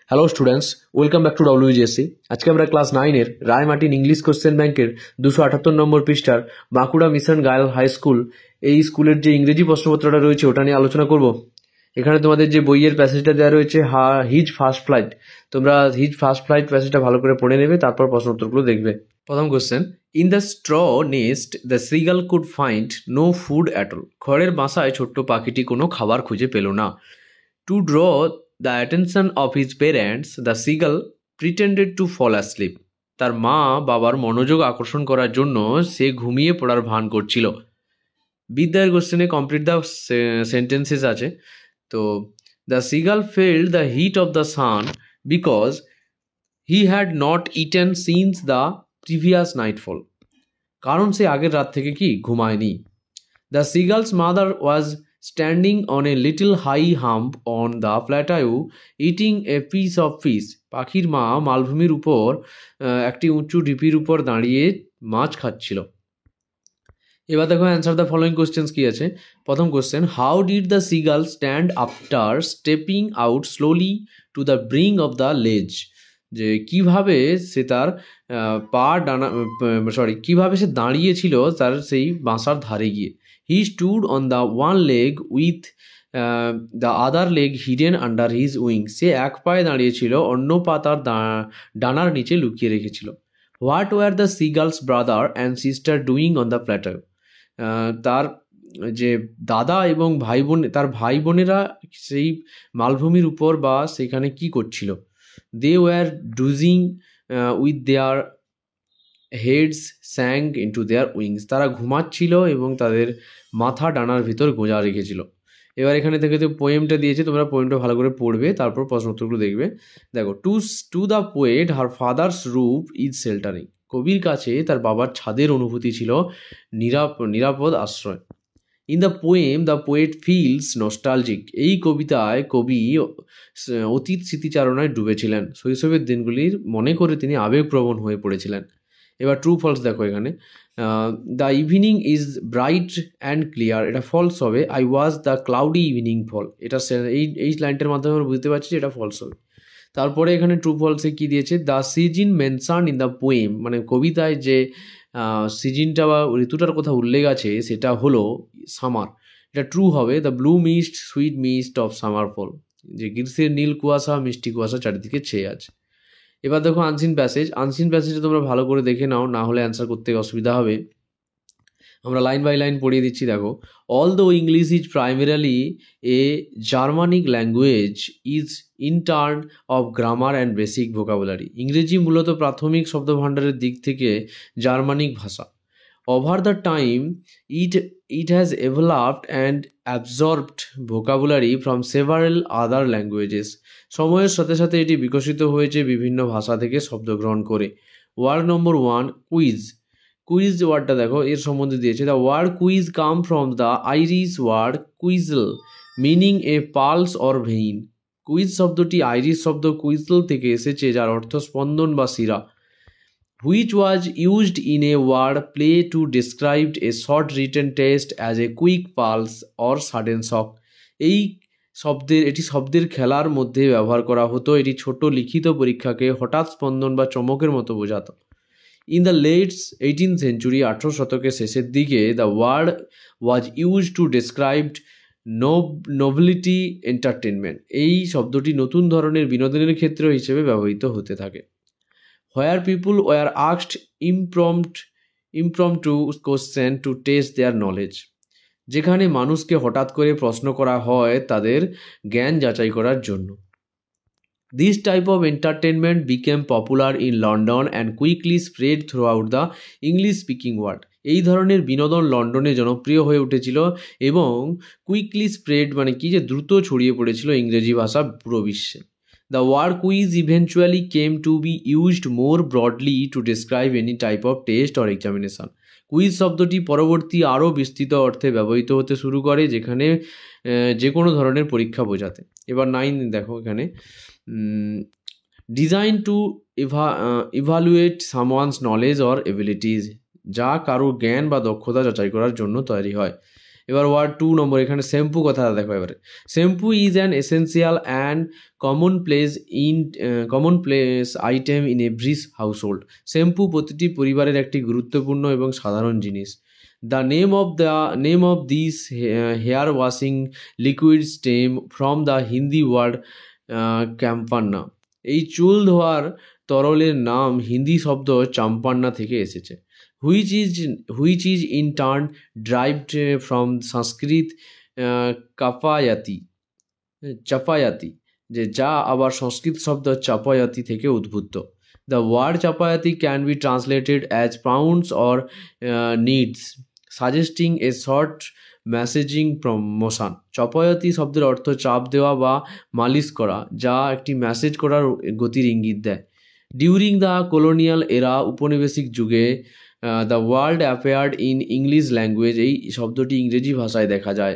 Hello students, welcome back to WGSC। আজকে আমরা class 9-এর রায় মার্টিন ইংলিশ কোশ্চেন ব্যাংকের 278 নম্বর পৃষ্ঠার Bankura mission girl high school এই স্কুলের যে ইংরেজি প্রশ্নপত্রটা রয়েছে ওটা নিয়ে আলোচনা করব। এখানে তোমাদের যে বইয়ের প্যাসেজটা দেওয়া রয়েছে হিজ ফার্স্ট ফ্লাইট, তোমরা হিজ ফার্স্ট ফ্লাইট প্যাসেজটা ভালো করে পড়ে নেবে, তারপর প্রশ্নোত্তরগুলো দেখবে। প্রথম question, in the straw nest the seagull could find no food at all. খড়ের বাসায় ছোট্ট পাখিটি কোনো খাবার খুঁজে পেল না। To draw the attention of his parents, the seagull pretended to fall asleep. তার মা বাবার মনোযোগ আকর্ষণ করার জন্য সে ঘুমিয়ে পড়ার ভান করছিল। বিদ্যার কোশ্চেনে কমপ্লিট দ্য সেন্টেন্সেস আছে। তো the seagull felt the heat of the sun because he had not eaten since the previous nightfall. কারণ সে আগের রাত থেকে কি ঘুমায়নি। The seagull's mother was standing on a little high hump on the plateau eating a piece of fish. পাখির মা মালভূমির উপর একটি উঁচু ঢিপির উপর দাঁড়িয়ে মাছ খাচ্ছিল। এবার দেখো অ্যান্সার দ্য ফলোইং কোশ্চেন্স কি আছে। প্রথম question, how did the seagull stand after stepping out slowly to the bring of the লেজ। যে কিভাবে সে তার কিভাবে সে দাঁড়িয়েছিল তার সেই বাসার ধারে গিয়ে। He stood on the one leg with the other leg hidden under his wing. সে এক পায়ে দাঁড়িয়েছিল, অন্য পা তার ডানার নিচে লুকিয়ে রেখেছিল। What were the seagull's brother and sister doing on the plateau? তার যে দাদা এবং তার ভাই বোনেরা সেই মালভূমির উপর বা সেখানে কি করছিল। They were dozing with their heads sank into their wings. তারা ঘুমাচ্ছিল এবং তাদের মাথা ডানার ভিতর গোঁজা রেখেছিল। এবার এখানে থেকে তো পোয়েমটা দিয়েছে, তোমরা পোয়েমটা ভালো করে পড়বে, তারপর প্রশ্নোত্তরগুলো দেখবে। দেখো, to the poet her father's roof is sheltering. কবির কাছে তার বাবার ছাদের অনুভূতি ছিল নিরাপদ আশ্রয়। In the poem the poet feels nostalgic. এই কবিতায় কবি অতীত স্মৃতিচারণায় ডুবেছিলেন। শৈশবের দিনগুলির মনে করে তিনি আবেগপ্রবণ হয়ে পড়েছিলেন। এবার ট্রু ফলস দেখো এখানে। The evening is bright and clear, এটা ফলস হবে। I was the cloudy evening fall, এটা এই লাইনটার মাধ্যমে আমরা বুঝতে পারছি যে এটা ফলস হবে। তারপরে এখানে ট্রু ফলসে কি দিয়েছে, the season mention in the poem, মানে কবিতায় যে সিজনটা বা ঋতুটার কথা উল্লেখ আছে সেটা হলো সামার, এটা ট্রু হবে। The blue mist sweet mist of summer fall, যে গ্রীষ্মের নীল কুয়াশা মিষ্টি কুয়াশা চারিদিকে ছেয়ে আছে। এবার দেখো আনসিন প্যাসেজটা তোমরা ভালো করে দেখে নাও, না হলে অ্যান্সার করতে অসুবিধা হবে। আমরা লাইন বাই লাইন পড়িয়ে দিচ্ছি। দেখো, অল দো English is primarily a Germanic language is in turn off grammar and basic vocabulary. ইংরেজি মূলত প্রাথমিক শব্দভাণ্ডারের দিক থেকে জার্মানিক ভাষা। Over the time it has developed and absorbed vocabulary from several other languages. সময়ের সাথে সাথে এটি বিকশিত হয়েছে বিভিন্ন ভাষা থেকে শব্দ গ্রহণ করে। ওয়ার্ড নম্বর 1, কুইজ ওয়ার্ডটা দেখো, এর সম্বন্ধে দিয়েছে। The word quiz come from the Irish word quizzle meaning a pulse or vein. Quiz শব্দটি আইরিশ শব্দ কুইজল থেকে এসেছে, যার অর্থ স্পন্দন বা শিরা। which was used in a word play to describe a short written test as a quick pulse or sudden shock. এটি শব্দের খেলার মধ্যে ব্যবহার করা হতো। এটি ছোট লিখিত পরীক্ষাকে হঠাৎ স্পন্দন বা চমকের মতো বোঝাতো। In the late 18th century, 18 শতকের শেষের দিকে, the word was used to describe novelty entertainment. এই শব্দটি নতুন ধরনের বিনোদনের ক্ষেত্র হিসেবে ব্যবহৃত হতে থাকে। Where people were asked impromptu question to test their knowledge. যেখানে মানুষকে হঠাৎ করে প্রশ্ন করা হয় তাদের জ্ঞান যাচাই করার জন্য। This type of entertainment became popular in London and quickly spread throughout the English speaking world. এই ধরনের বিনোদন লন্ডনে জনপ্রিয় হয়ে উঠেছিল এবং কুইকলি স্প্রেড মানে কি, যে দ্রুত ছড়িয়ে পড়েছিল ইংরেজি ভাষা পুরো বিশ্বে। The word quiz eventually came to be used more broadly to describe any type of test or examination. Quiz শব্দটি পরবর্তী আরও বিস্তৃত অর্থে ব্যবহৃত হতে শুরু করে, যেখানে যে কোনো ধরনের পরীক্ষা বোঝাতে। এবার 9 দেখো এখানে, design two evaluate someone's knowledge or abilities, যা কারো জ্ঞান বা দক্ষতা যাচাই করার জন্য তৈরি হয়। এবার ওয়ার্ড 2 নম্বর, এখানে শ্যাম্পু কথাটা দেখো এবারে। Shampoo is an essential and common place item in every household. Shampoo প্রতিটি পরিবারের একটি গুরুত্বপূর্ণ এবং সাধারণ জিনিস। The name of this hair washing liquid stem from the Hindi word ক্যাম্পান্না। এই চুল ধোয়ার তরলের নাম হিন্দি শব্দ চাম্পান্না থেকে এসেছে। Which is in turn derived from Sanskrit chapayati, যা আবার সংস্কৃত শব্দ চাপায়াতি থেকে উদ্ভূত। The word chapayati can be translated as pounds or kneads, suggesting a short massaging promotion. চাপায়াতি শব্দের অর্থ চাপ দেওয়া বা মালিশ করা, যা একটি মেসেজ করার গতির ইঙ্গিত দেয়। ডিউরিং দ্য কলোনিয়াল এরা, উপনিবেশিক যুগে, the word appeared in English language, এই শব্দটি ইংরেজি ভাষায় দেখা যায়।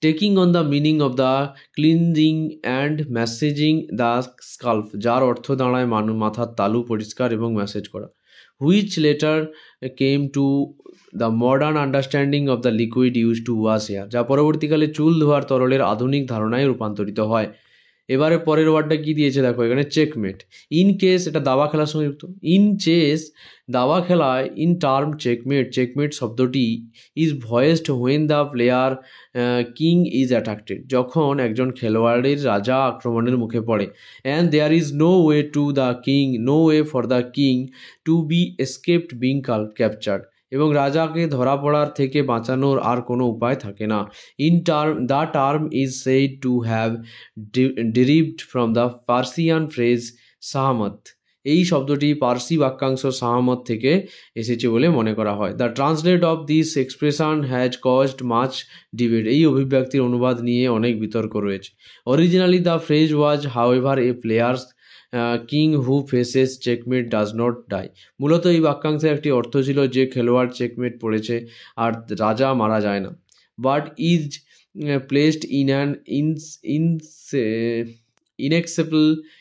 Taking on the meaning of the cleansing and massaging the scalp, যার অর্থ দাঁড়ায় মাথার তালু পরিষ্কার এবং ম্যাসেজ করা। Which later came to the modern understanding of the liquid use to wash hair, যা পরবর্তীকালে চুল ধোয়ার তরলের আধুনিক ধারণায় রূপান্তরিত হয়। এবারে পরের ওয়ার্ডটা কি দিয়েছে দেখো এখানে, চেকমেট। ইন কেস, এটা দাবা খেলার সঙ্গে যুক্ত। ইন চেস, দাবা খেলায়, ইন টার্ম চেকমেট, চেকমেট শব্দটি is voiced when the player king is attacked, যখন একজন খেলোয়াড়ের রাজা আক্রমণের মুখে পড়ে। And there is no way to the king, no way for the king to be escaped being captured, এবং রাজাকে ধরা পড়ার থেকে বাঁচানোর আর কোনো উপায় থাকে না। The term is said to have derived from the Persian phrase সাহামত। এই শব্দটি পার্সি বাক্যাংশ সাহামত থেকে এসেছে বলে মনে করা হয়। The translate of this expression has caused much debate, এই অভিব্যক্তির অনুবাদ নিয়ে অনেক বিতর্ক রয়েছে। Originally the phrase was however a player's king who faces checkmate does not die. মূলত এই বাক্যাংশের একটি অর্থ ছিল যে খেলোয়াড় চেকমেট পড়েছে আর রাজা মারা যায় না। But is placed in an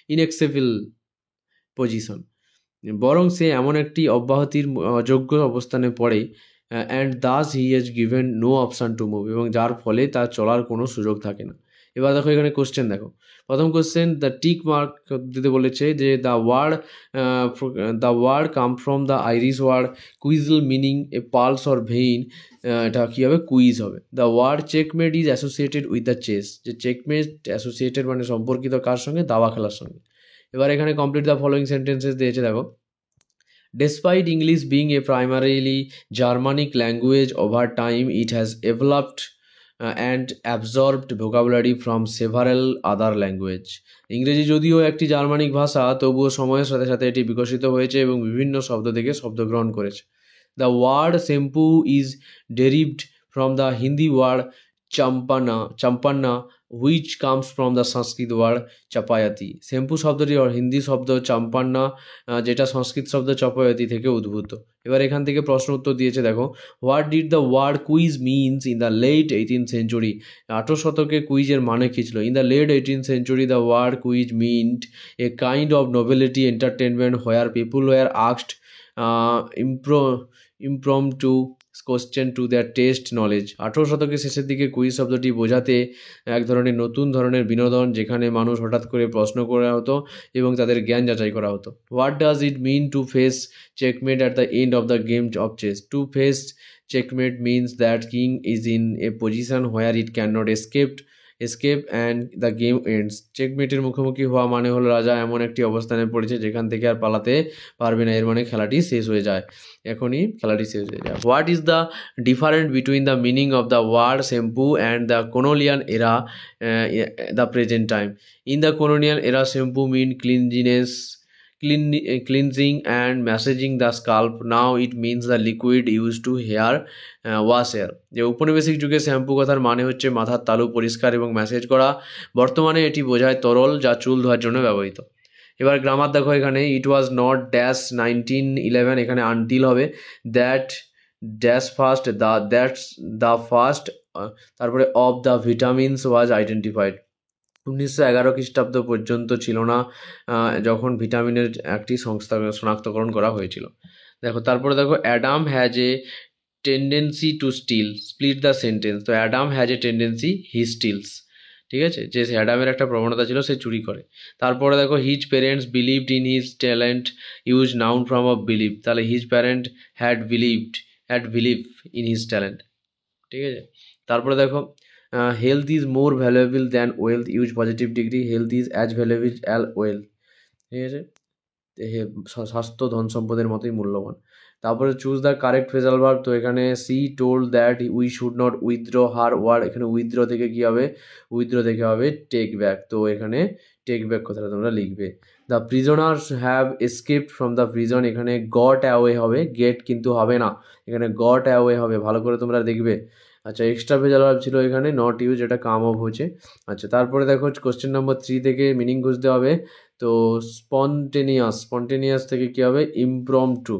inescapable position, বরং সে এমন একটি অব্যাহতির অযোগ্য অবস্থানে পড়ে। And thus he has given no option to move, এবং যার ফলে তার চলার কোনো সুযোগ থাকে না। এবার দেখো এখানে কোশ্চেন দেখো, প্রথম কোশ্চেন, দ্য টিক মার্ক দিতে বলেছে যে the word come from the Irish word quizzle meaning a pulse or vein, এটা কী হবে, কুইজ হবে। The word checkmate is associated with the chess, যে চেকমেট অ্যাসোসিয়েটেড মানে সম্পর্কিত কার সঙ্গে, দাবা খেলার সঙ্গে। এবার এখানে কমপ্লিট দ্য ফলোয়িং সেন্টেন্সেস দিয়েছে দেখো। Despite English being a primarily Germanic language, over time it has developed and absorbed vocabulary from several other language. ইংরেজি যদিও একটি জার্মানিক ভাষা, তবুও সময়ের সাথে সাথে এটি বিকশিত হয়েছে এবং বিভিন্ন শব্দ থেকে শব্দ গ্রহণ করেছে। The word shampoo is derived from the Hindi word champanna, which comes from the Sanskrit word chapayati. Shampoo শব্দটি হিন্দি শব্দ চাম্পান্না, যেটা সংস্কৃত শব্দ চপায়াতি থেকে উদ্ভূত। এবার এখান থেকে প্রশ্ন উত্তর দিয়েছে দেখো, what did the word quiz means in the late 18th century? 18 শতকে কুইজের মানে কী ছিল? In the late 18th century the word quiz meant a kind of nobility entertainment where people were asked impromptu question to their test knowledge. 18 শতকের শেষের দিকে quiz শব্দটি বোঝাতে এক ধরনের নতুন ধরনের বিনোদন, যেখানে মানুষ হঠাৎ করে প্রশ্ন করা হতো এবং তাদের জ্ঞান যাচাই করা হতো। What does it mean to face checkmate at the end of the game of chess? To face checkmate means that king is in a position where it can not escape and the game ends. চেকমেটের মুখোমুখি হওয়া মানে হলো রাজা এমন একটি অবস্থানে পড়েছে যেখান থেকে আর পালাতে পারবে না, এর মানে খেলাটি শেষ হয়ে যায়, এখনই খেলাটি শেষ হয়ে যায়। What is the difference between the meaning of the word shampoo and the colonial era, the present time? In the colonial era, shampoo mean cleansing and massaging the scalp. Now it means the liquid used to wash hair. যে উপনিবেশিক যুগে shampoo কথার মানে হচ্ছে মাথার তালু পরিষ্কার এবং ম্যাসেজ করা, বর্তমানে এটি বোঝায় তরল যা চুল ধোয়ার জন্য ব্যবহৃত। এবার গ্রামার দেখো এখানে, ইট ওয়াজ নট ড্যাশ 1911, এখানে আনটিল হবে, that dash first the first, তারপরে of the vitamins was identified. 1911 খ্রিস্টাব্দ পর্যন্ত ছিল না যখন ভিটামিনের একটি শনাক্তকরণ করা হয়েছিল। দেখো তারপরে দেখো, Adam has a tendency to steal, split the sentence. তো Adam has a tendency, he steals. ঠিক আছে, যে অ্যাডামের একটা প্রবণতা ছিল, সে চুরি করে। তারপরে দেখো his parents believed in his talent, use noun form of believe. তাহলে his parent had believe in his talent. ঠিক আছে, তারপরে দেখো health is more valuable than wealth, use positive degree. Health is as valuable as wealth. ঠিক আছে, স্বাস্থ্য ধন সম্পদের মতোই মূল্যবান। তারপরে choose the correct phrasal verb. তো এখানে she told that we should not withdraw her word. এখানে উইথড্র থেকে কী হবে, উইথড্র থেকে হবে টেক ব্যাক। তো এখানে টেক ব্যাক কথাটা তোমরা লিখবে। The prisoners have escaped from the prison. এখানে গট অ্যাওয়ে হবে, গেট কিন্তু হবে না, এখানে গট অ্যাওয়ে হবে। ভালো করে তোমরা দেখবে। আচ্ছা, এক্সট্রা ফ্রেজাল ভার্ব ছিল এখানে নট ইউজ, এটা কাম অফ হচ্ছে। আচ্ছা, তারপরে দেখো কোশ্চেন নম্বর 3 থেকে মিনিং খুঁজতে হবে। তো স্পন্টেনিয়াস থেকে কী হবে, ইমপ্রম্পটু।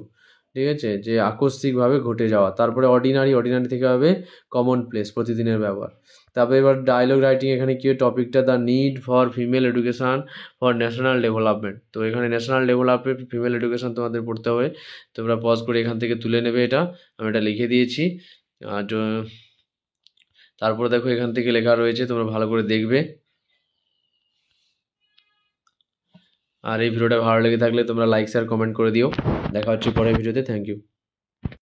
ঠিক আছে, যে আকস্মিকভাবে ঘটে যাওয়া। তারপরে অর্ডিনারি থেকে হবে কমনপ্লেস, প্রতিদিনের ব্যবহার। তারপরে এবার ডায়লগ রাইটিং, এখানে কী টপিকটা, the need for female education for national development. তো এখানে ন্যাশনাল ডেভেলপমেন্ট, ফিমেল এডুকেশান তোমাদের পড়তে হবে। তোমরা পজ করে এখান থেকে তুলে নেবে, এটা আমি এটা লিখে দিয়েছি। আর তারপরে দেখো এখান থেকে লেখা রয়েছে, তোমরা ভালো করে দেখবে। আর এই ভিডিওটা ভালো লেগে থাকলে তোমরা লাইক শেয়ার কমেন্ট করে দিও। দেখা হচ্ছে পরের ভিডিওতে। Thank you.